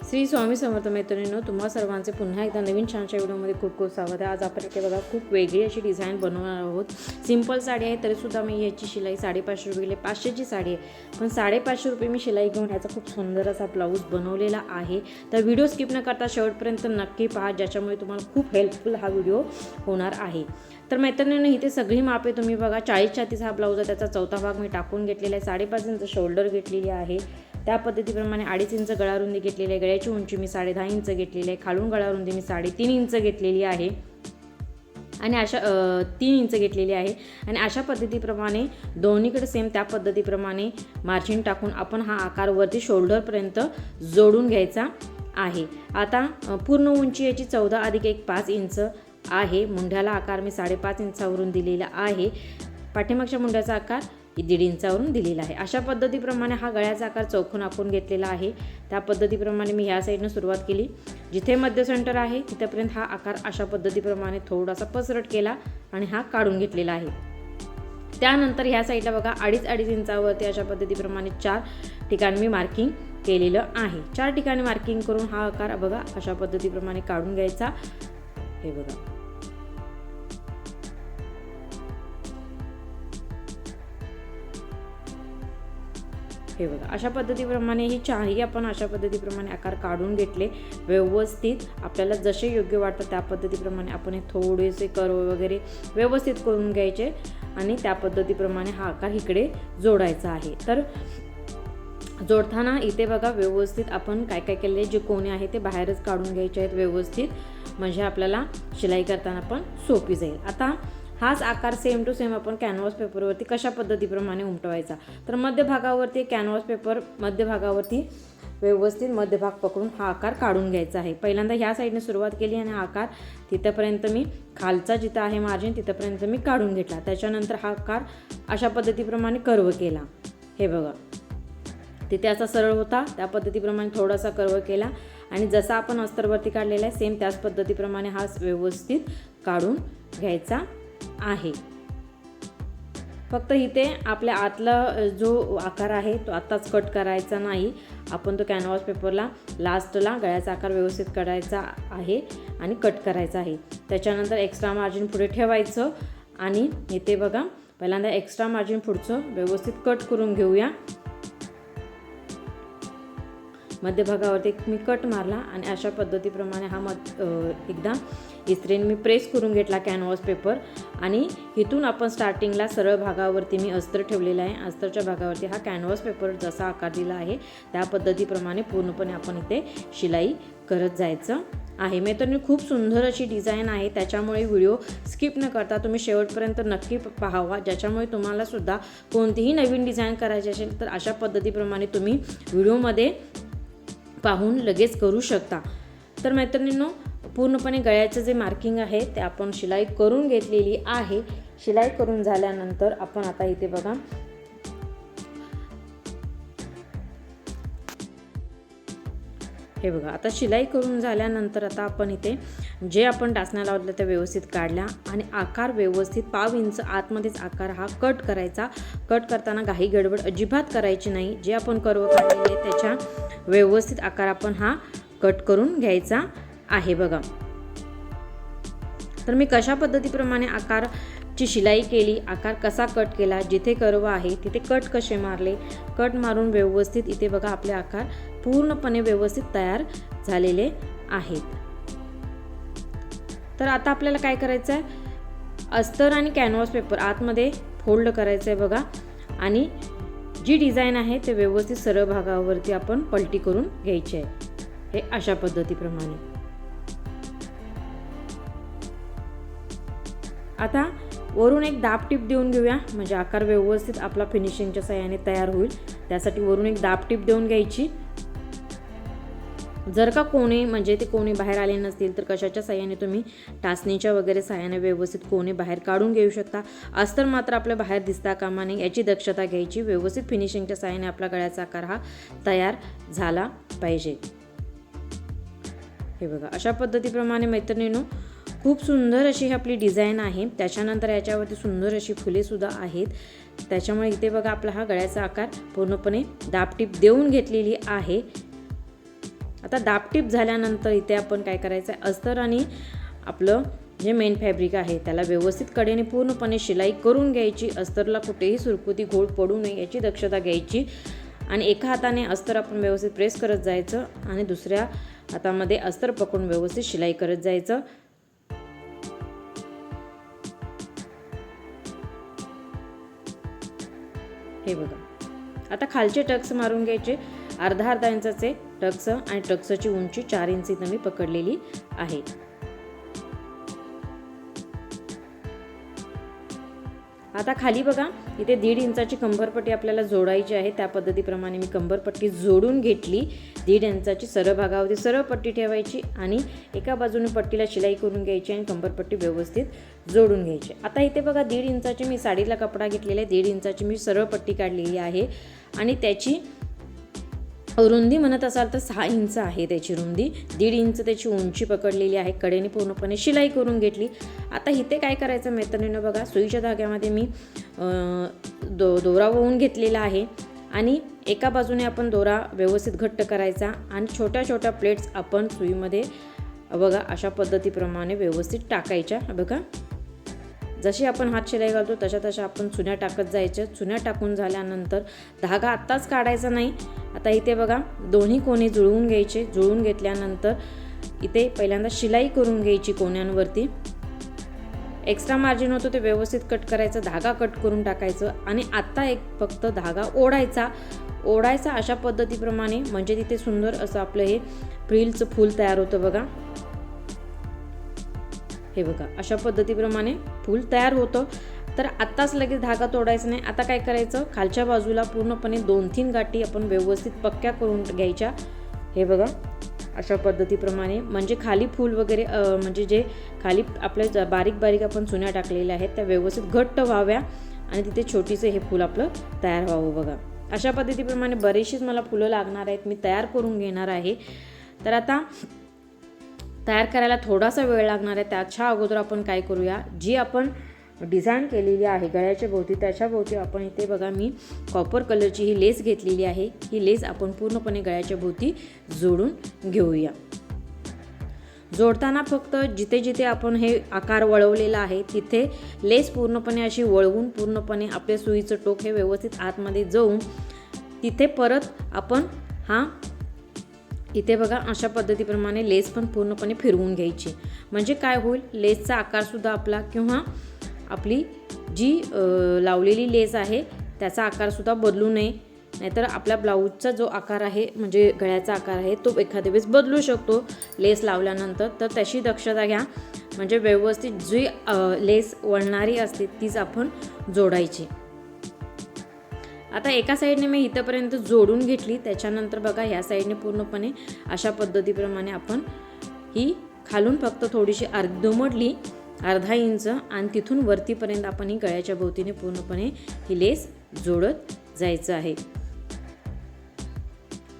श्री स्वामी समर्थ मैत्रिणींनो, तुम्हा सर्वांचे पुन्हा एकदा नवीन छानशा व्हिडिओमध्ये खूप खूप स्वागत आहे। आज आपण इथे बघा खूप वेगळी अशी डिझाईन बनवणार आहोत। सिंपल साडी आहे तरीसुद्धा मी याची शिलाई 550 रुपये गेले। 500ची साडी आहे पण 550 रुपये मी शिलाई घेऊन याचा खूप सुंदर असा ब्लाऊज बनवलेला आहे। तर व्हिडिओ स्किप न करता शेवटपर्यंत नक्की पहा, ज्याच्यामुळे तुम्हाला खूप हेल्पफुल हा व्हिडिओ होणार आहे। तर मैत्रिणींनो, इथे सगळी मापे तुम्ही बघा। 40 छातीचा हा ब्लाऊज आहे, त्याचा चौथा भाग मी टाकून घेतलेला आहे। 5.5 इंच शोल्डर घेतलेली आहे। त्या पद्धतीप्रमाणे 2.5 इंच गळा रुंदी घेतलेली आहे। गळ्याची उंची मी 10.5 इंच घेतलेली आहे। खालून गळा रुंदी मी 3.5 इंच घेतलेली आहे आणि अशा 3 इंच घेतलेली आहे। आणि अशा पद्धतीप्रमाणे दोन्हीकडे सेम त्या पद्धतीप्रमाणे मार्जिन टाकून आपण हा आकार वरती शोल्डरपर्यंत जोडून घ्यायचा आहे। आता पूर्ण उंची याची 14 अधिक 1 5 इंच आहे। मुंढ्याला आकार मी 5.5 इंचावरून दिलेला आहे। पाठीमागच्या मुंढ्याचा आकार 1.5 इंचावरून दिलेला आहे। अशा पद्धतीप्रमाणे हा गळ्याचा आकार चौकोन आखून घेतलेला आहे। त्या पद्धतीप्रमाणे मी ह्या साईडनं सुरुवात केली, जिथे मध्य सेंटर आहे तिथपर्यंत हा आकार अशा पद्धतीप्रमाणे थोडासा पसरट केला आणि हा काढून घेतलेला आहे। त्यानंतर ह्या साईडला बघा 2.5 इंचावरती अशा पद्धतीप्रमाणे 4 ठिकाणी मी मार्किंग केलेलं आहे। 4 ठिकाणी मार्किंग करून हा आकार बघा अशा पद्धतीप्रमाणे काढून घ्यायचा। हे बघा, हे बघा अशा पद्धतीप्रमाणे ही चारही आपण अशा पद्धतीप्रमाणे आकार काढून घेतले व्यवस्थित। आपल्याला जसे योग्य वाटतं त्या पद्धतीप्रमाणे आपण हे थोडेसे कर्व वगैरे व्यवस्थित करून घ्यायचे आणि त्या पद्धतीप्रमाणे हा आकार इकडे जोडायचा आहे। तर जोडताना इथे बघा व्यवस्थित आपण काय काय केले, जे कोणे आहे ते बाहेरच काढून घ्यायचे आहेत व्यवस्थित, म्हणजे आपल्याला शिलाई करताना पण सोपी जाईल। आता हाच आकार सेम टू सेम आपण कॅनव्हास पेपरवरती कशा पद्धतीप्रमाणे उमटवायचा, तर मध्यभागावरती कॅनव्हास पेपर मध्यभागावरती व्यवस्थित मध्यभाग पकडून हा आकार काढून घ्यायचा आहे। पहिल्यांदा ह्या साईडने सुरुवात केली आणि आकार तिथपर्यंत मी खालचा जिथं आहे मार्जिन तिथपर्यंत मी काढून घेतला। त्याच्यानंतर हा आकार अशा पद्धतीप्रमाणे कर्व केला। हे बघा, तिथे असा सरळ होता त्या पद्धतीप्रमाणे थोडासा कर्व केला आणि जसा आपण अस्तरवरती काढलेला आहे सेम त्याच पद्धतीप्रमाणे हा व्यवस्थित काढून घ्यायचा आहे। फक्त इथे आपल्या आतला जो आकार आहे तो आताच कट करायचा नाही, आपण तो कॅनव्हास पेपरला लास्टला गळ्याचा आकार व्यवस्थित काढायचा आहे आणि कट करायचा आहे। त्याच्यानंतर एक्स्ट्रा मार्जिन पुढे ठेवायचं आणि इथे बघा पहिल्यांदा एक्स्ट्रा मार्जिन पुढचं व्यवस्थित कट करून घेऊया। मध्यभागावरती मी कट मारला आणि अशा पद्धतीप्रमाणे हा एकदा इस्त्रीने मी प्रेस करून घेतला कॅनव्हास पेपर आणि इथून आपण स्टार्टिंगला सरळ भागावरती मी अस्तर ठेवलेला आहे। अस्तरच्या भागावरती हा कॅनव्हास पेपर जसा आकार दिला आहे त्या पद्धतीप्रमाणे पूर्णपणे आपण इथे शिलाई करत जायचं आहे। मैत्रिणी, खूप सुंदर अशी डिझाईन आहे, त्याच्यामुळे व्हिडिओ स्किप न करता तुम्ही शेवटपर्यंत नक्की पाहावा, ज्याच्यामुळे तुम्हाला सुद्धा कोणतीही नवीन डिझाईन करायची असेल तर अशा पद्धतीप्रमाणे तुम्ही व्हिडिओमध्ये पाहून लगेच करू शकता। तर मैत्रिणींनो, पूर्णपणे गळ्याचं जे मार्किंग आहे ते आपण शिलाई करून घेतलेली आहे। शिलाई करून झाल्यानंतर आपण आता इथे बघा हे बघा, आता शिलाई करून झाल्यानंतर आता आपण इथे जे आपण टाचण्या लावल्या त्या व्यवस्थित काढल्या आणि आकार व्यवस्थित 1/2 इंच आतमध्येच आकार हा कट करायचा। कट करताना घाई गडबड अजिबात करायची नाही। जे आपण कर्व काढलेले त्याच्या व्यवस्थित आकार आपण हा कट करून घ्यायचा आहे। बघा, तर मी कशा पद्धतीप्रमाणे आकारची शिलाई केली, आकार कसा कट केला, जिथे कर्व आहे तिथे कट कसे मारले, कट मारून व्यवस्थित इथे बघा आपले आकार पूर्णपणे व्यवस्थित तयार झालेले आहेत। तर आता आपल्याला काय करायचं आहे, अस्तर आणि कॅनव्हास पेपर आतमध्ये फोल्ड करायचं आहे बघा आणि जी डिझाईन आहे ते व्यवस्थित सरळ भागावरती आपण पलटी करून घ्यायची आहे। हे अशा पद्धतीप्रमाणे आता वरून एक दाब टीप देऊन घेऊया, म्हणजे आकार व्यवस्थित आपला फिनिशिंगच्या साह्याने तयार होईल। त्यासाठी वरून एक दाब टीप देऊन घ्यायची। जर का कोणे म्हणजे ते कोणे बाहेर आले नसतील तर कशाच्या साह्याने तुम्ही टाचणीच्या वगैरे साह्याने व्यवस्थित कोणे बाहेर काढून घेऊ शकता। अस्तर मात्र आपल्या बाहेर दिसता कामा नये याची दक्षता घ्यायची। व्यवस्थित फिनिशिंगच्या साह्याने आपला गळ्याचा आकार हा तयार झाला पाहिजे। हे बघा, अशा पद्धतीप्रमाणे मैत्रिणींनो खूप सुंदर अशी ही आपली डिझाईन आहे। त्याच्यानंतर याच्यावरती सुंदर अशी फुले सुद्धा आहेत। त्याच्यामुळे इथे बघा आपला हा गळ्याचा आकार पूर्णपणे दाबटीप देऊन घेतलेली आहे। आता दाबटीप झाल्यानंतर इथे आपण काय करायचं आहे, अस्तर आणि आपलं जे मेन फॅब्रिक आहे त्याला व्यवस्थित कडेने पूर्णपणे शिलाई करून घ्यायची. अस्तरला कुठेही सुरकुती घोळ पडू नये याची दक्षता घ्यायची. आणि एका हाताने अस्तर आपण व्यवस्थित प्रेस करत जायचं आणि दुसऱ्या हातामध्ये अस्तर पकडून व्यवस्थित शिलाई करत जायचं. हे बघा, आता खालचे टक्स मारून घ्यायचे. अर्धा इंचाचे टक्स आणि टक्सची उंची 4 इंच इथं मी पकडलेली आहे. आता खाली बघा, इथे 1.5 इंचाची कंबरपट्टी आपल्याला जोडायची आहे. त्या पद्धतीप्रमाणे मी कंबरपट्टी जोडून घेतली. 1.5 इंचाची सरळ भागावरती सरळ पट्टी ठेवायची आणि एका बाजूने पट्टीला शिलाई करून घ्यायची आणि कंबरपट्टी व्यवस्थित जोडून घ्यायची. आता इथे बघा 1.5 इंचाची मी साडीला कपडा घेतलेला आहे. 1.5 इंचाची मी सरळ पट्टी काढलेली आहे आणि त्याची रुंदी म्हणत असाल तर 6 इंच आहे त्याची रुंदी. 1.5 इंच त्याची उंची पकडलेली आहे. कडेने पूर्णपणे शिलाई करून घेतली. आता इथे काय करायचं मैत्रिणींनो, बघा सुईच्या धाग्यामध्ये मी दोरा वळून घेतलेला आहे आणि एका बाजूने आपण दोरा व्यवस्थित घट्ट करायचा आणि छोट्या छोट्या प्लेट्स आपण सुईमध्ये बघा अशा पद्धतीप्रमाणे व्यवस्थित टाकायच्या. बघा जशी आपण हात शिलाई घालतो तशा आपण चुन्या टाकत जायच्या. चुन्या टाकून झाल्यानंतर धागा आत्ताच काढायचा नाही. आता इथे बघा दोन्ही कोणे जुळवून घ्यायचे. जुळवून घेतल्यानंतर इथे पहिल्यांदा शिलाई करून घ्यायची कोण्यांवरती. एक्स्ट्रा मार्जिन होतं ते व्यवस्थित कट करायचं, धागा कट करून टाकायचं आणि आता एक फक्त धागा ओढायचा अशा पद्धतीप्रमाणे, म्हणजे तिथे सुंदर असं आपलं हे फ्रिलचं फूल तयार होतं. बघा हे बघा अशा पद्धतीप्रमाणे फूल तयार होतं. तर आत्ताच लगेच धागा तोडायचा नाही. आता काय करायचं, खालच्या बाजूला पूर्णपणे 2-3 गाठी आपण व्यवस्थित पक्क्या करून घ्यायच्या. हे बघा अशा पद्धतीप्रमाणे, म्हणजे खाली फूल वगैरे म्हणजे जे खाली आपल्या बारीक आपण चुन्या टाकलेल्या आहेत त्या व्यवस्थित घट्ट व्हाव्या आणि तिथे छोटीचं हे फूल आपलं तयार व्हावं. बघा अशा पद्धतीप्रमाणे बरीचशीच मला फुलं लागणार आहेत, मी तयार करून घेणार आहे. तर आता तयार करायला थोडासा वेळ लागणार आहे. त्याच्या अगोदर आपण काय करूया, जी आपण डिझाईन केलेली आहे गळ्याच्या भोवती त्याच्या भोवती आपण इथे बघा मी कॉपर कलरची ही लेस घेतलेली आहे. ही लेस आपण पूर्णपणे गळ्याच्या भोवती जोडून घेऊया. जोडताना फक्त जिथे जिथे आपण हे आकार वळवलेला आहे तिथे लेस पूर्णपणे अशी वळवून पूर्णपणे आपल्या सुईचं टोक हे व्यवस्थित आतमध्ये जाऊन तिथे परत आपण इथे बघा अशा पद्धतीप्रमाणे लेस पण पूर्णपणे फिरवून घ्यायची. म्हणजे काय होईल, लेसचा आकारसुद्धा आपला किंवा आपली जी लावलेली लेस आहे त्याचा आकारसुद्धा बदलू नये. नाहीतर आपल्या ब्लाऊजचा जो आकार आहे म्हणजे गळ्याचा आकार आहे तो एखाद्या वेळेस बदलू शकतो लेस लावल्यानंतर. तर त्याची दक्षता घ्या. म्हणजे व्यवस्थित जी लेस वळणारी असते तीच आपण जोडायची. आता एका साईडने मी इथंपर्यंत जोडून घेतली. त्याच्यानंतर बघा ह्या साईडने पूर्णपणे अशा पद्धतीप्रमाणे आपण ही खालून फक्त थोडीशी दुमडली 1/2 इंच आणि तिथून वरतीपर्यंत आपण ही गळ्याच्या भोवतीने पूर्णपणे ही लेस जोडत जायचं आहे.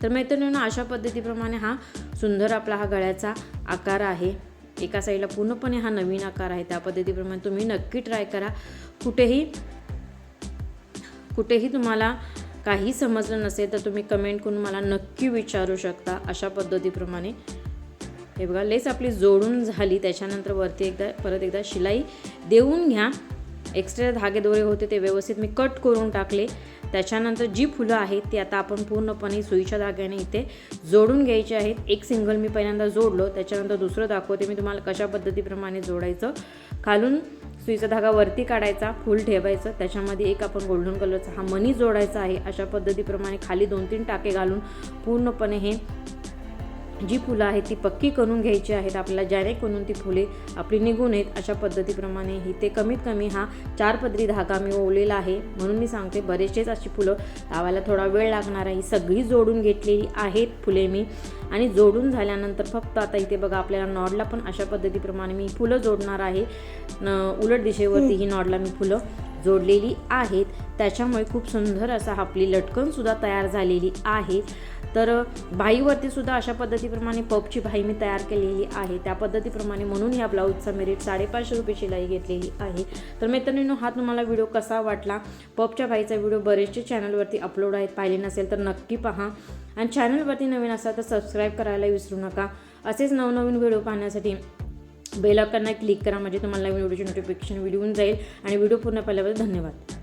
तर मैत्रिणींनो अशा पद्धतीप्रमाणे हा सुंदर आपला हा गळ्याचा आकार आहे. एका साईडला पूर्णपणे हा नवीन आकार आहे. त्या पद्धतीप्रमाणे तुम्ही नक्की ट्राय करा. कुठेही तुम्हाला काही समजलं नसेल तर तुम्ही कमेंट करून मला नक्की विचारू शकता. अशा पद्धतीप्रमाणे हे बघा लेस आपली जोडून झाली. त्याच्यानंतर वरती परत एकदा शिलाई देऊन घ्या. एक्स्ट्रा धागे दोरे होते ते व्यवस्थित मी कट करून टाकले. त्याच्यानंतर जी फुलं आहेत ती आता आपण पूर्णपणे सुईच्या धाग्याने इथे जोडून घ्यायची आहेत. एक सिंगल मी पहिल्यांदा जोडलो, त्याच्यानंतर दुसरं दाखवते मी तुम्हाला कशा पद्धतीप्रमाणे जोडायचं. खालून सुईचा धागा वरती काढायचा, फूल ठेवायचं, त्याच्यामध्ये एक आपण गोल्डन कलरचा हा मणी जोडायचा आहे. अशा पद्धतीप्रमाणे खाली 2-3 टाके घालून पूर्णपणे हे जी फुलं आहेत ती पक्की करून घ्यायची आहेत आपल्याला, जेणेकरून ती फुले आपली निघू नयेत. अशा पद्धतीप्रमाणे ही ते कमीत कमी हा 4 पदरी धागा मी ओवलेला आहे. म्हणून मी सांगते बरेचसेच अशी फुलं लावायला थोडा वेळ लागणार आहे. सगळी जोडून घेतलेली आहेत फुले मी आणि जोडून झाल्यानंतर फक्त आता इथे बघा आपल्याला नॉडला पण अशा पद्धतीप्रमाणे मी फुलं जोडणार आहे. उलट दिशेवरती ही नॉडला मी फुलं जोडलेली आहेत. त्याच्यामुळे खूप सुंदर असा आपली लटकनसुद्धा तयार झालेली आहे. तर बाहीवरती सुद्धा अशा पद्धतीप्रमाणे पफची बाही मी तयार केलेली आहे, त्या पद्धतीप्रमाणे म्हणून ह्या ब्लाऊजचा मी रेट 550 रुपये शिलाई घेतलेली आहे. तर मैत्रिणींनो, हा तुम्हाला व्हिडिओ कसा वाटला? पफच्या बाहीचा व्हिडिओ बरेचसे चॅनलवरती अपलोड आहेत, पाहिले नसेल तर नक्की पहा. आणि चॅनलवरती नवीन असाल तर सबस्क्राईब करायला विसरू नका. असेच नवनवीन व्हिडिओ पाहण्यासाठी बेल आयकॉनला क्लिक करा, म्हणजे तुम्हाला नवीन व्हिडिओची नोटिफिकेशन येऊन जाईल. आणि व्हिडिओ पूर्ण पाहिल्याबद्दल धन्यवाद.